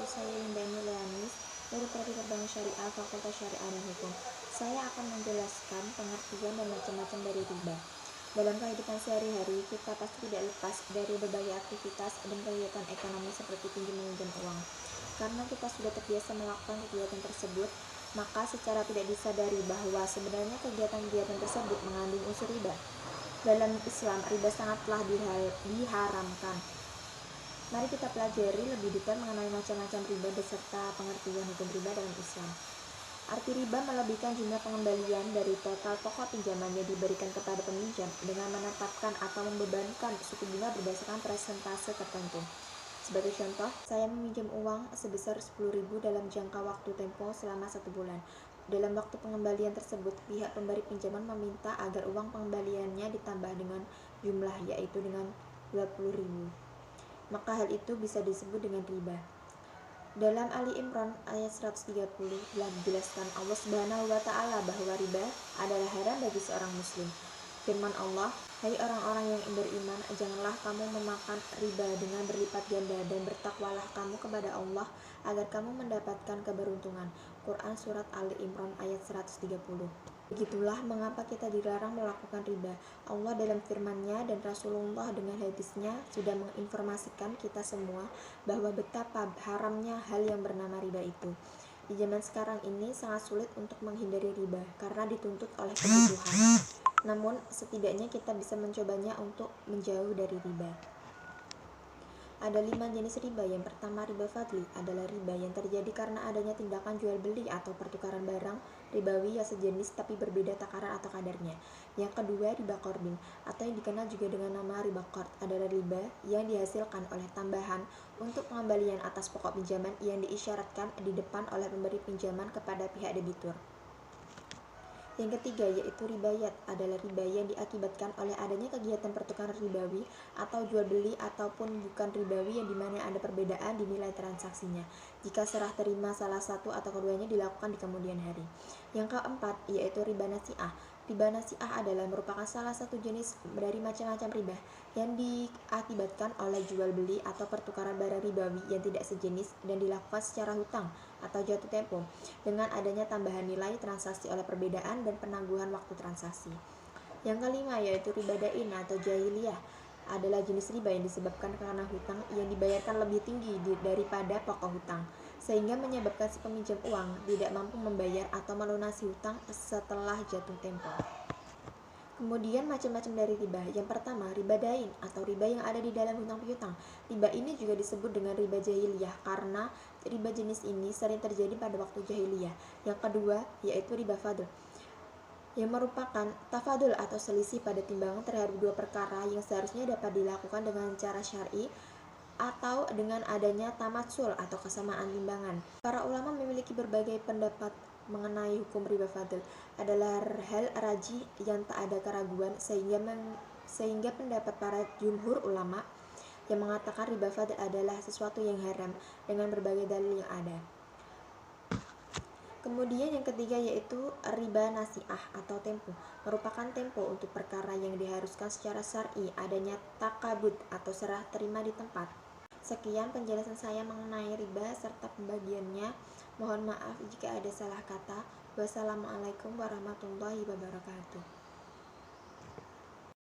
saya Linda Leanis dari Prodi Bank Syariah Fakultas Syariah dan Hukum. Saya akan menjelaskan pengertian dan macam-macam dari riba. Dalam kehidupan sehari-hari, kita pasti tidak lepas dari berbagai aktivitas dan kegiatan ekonomi seperti pinjam-meminjam uang. Karena kita sudah terbiasa melakukan kegiatan tersebut, maka secara tidak disadari bahwa sebenarnya kegiatan-kegiatan tersebut mengandung unsur riba. Dalam Islam, riba sangatlah diharamkan. Mari kita pelajari lebih detail mengenai macam-macam riba beserta pengertian hukum riba dalam Islam. Arti riba melebihkan jumlah pengembalian dari total pokok pinjaman yang diberikan kepada peminjam dengan menetapkan atau membebankan suku bunga berdasarkan persentase tertentu. Sebagai contoh, saya meminjam uang sebesar 10.000 dalam jangka waktu tempo selama 1 bulan. Dalam waktu pengembalian tersebut, pihak pemberi pinjaman meminta agar uang pengembaliannya ditambah dengan jumlah, yaitu dengan 20.000. Maka hal itu bisa disebut dengan riba. Dalam Ali Imran ayat 130 telah dijelaskan Allah Subhanahu wa taala bahwa riba adalah haram bagi seorang muslim. Firman Allah, "Hai orang-orang yang beriman, janganlah kamu memakan riba dengan berlipat ganda dan bertakwalah kamu kepada Allah agar kamu mendapatkan keberuntungan." Quran Surat Ali Imran ayat 130. Begitulah mengapa kita dilarang melakukan riba. Allah dalam firman-Nya dan Rasulullah dengan hadisnya sudah menginformasikan kita semua bahwa betapa haramnya hal yang bernama riba itu. Di zaman sekarang ini sangat sulit untuk menghindari riba karena dituntut oleh kebutuhan. Namun setidaknya kita bisa mencobanya untuk menjauh dari riba. Ada 5 jenis riba. Yang pertama, riba fadli adalah riba yang terjadi karena adanya tindakan jual beli atau pertukaran barang ribawi yang sejenis tapi berbeda takaran atau kadarnya. Yang kedua, riba qardin atau yang dikenal juga dengan nama riba qard adalah riba yang dihasilkan oleh tambahan untuk pengembalian atas pokok pinjaman yang diisyaratkan di depan oleh pemberi pinjaman kepada pihak debitur. Yang ketiga, yaitu ribayat, adalah riba yang diakibatkan oleh adanya kegiatan pertukaran ribawi atau jual beli ataupun bukan ribawi yang dimana ada perbedaan di nilai transaksinya jika serah terima salah satu atau keduanya dilakukan di kemudian hari. Yang keempat, yaitu riba nasi'ah. Riba nasi'ah adalah merupakan salah satu jenis dari macam-macam riba yang diakibatkan oleh jual beli atau pertukaran barang ribawi yang tidak sejenis dan dilakukan secara hutang atau jatuh tempo dengan adanya tambahan nilai transaksi oleh perbedaan dan penangguhan waktu transaksi. Yang kelima, yaitu riba dain atau jahiliyah, adalah jenis riba yang disebabkan karena hutang yang dibayarkan lebih tinggi daripada pokok hutang sehingga menyebabkan si peminjam uang tidak mampu membayar atau melunasi hutang setelah jatuh tempo. Kemudian macam-macam dari riba. Yang pertama, riba dain atau riba yang ada di dalam hutang piutang. Riba ini juga disebut dengan riba jahiliyah karena riba jenis ini sering terjadi pada waktu jahiliyah. Yang kedua, yaitu riba fadl, yang merupakan tafadul atau selisih pada timbangan terhadap dua perkara yang seharusnya dapat dilakukan dengan cara syar'i atau dengan adanya tamatsul atau kesamaan timbangan. Para ulama memiliki berbagai pendapat mengenai hukum riba fadl. Adalah hal rajih yang tak ada keraguan sehingga pendapat para jumhur ulama yang mengatakan riba fadl adalah sesuatu yang haram dengan berbagai dalil yang ada. Kemudian yang ketiga, yaitu riba nasi'ah atau tempo, merupakan tempo untuk perkara yang diharuskan secara syar'i adanya takabud atau serah terima di tempat. Sekian penjelasan saya mengenai riba serta pembagiannya. Mohon maaf jika ada salah kata. Wassalamualaikum warahmatullahi wabarakatuh.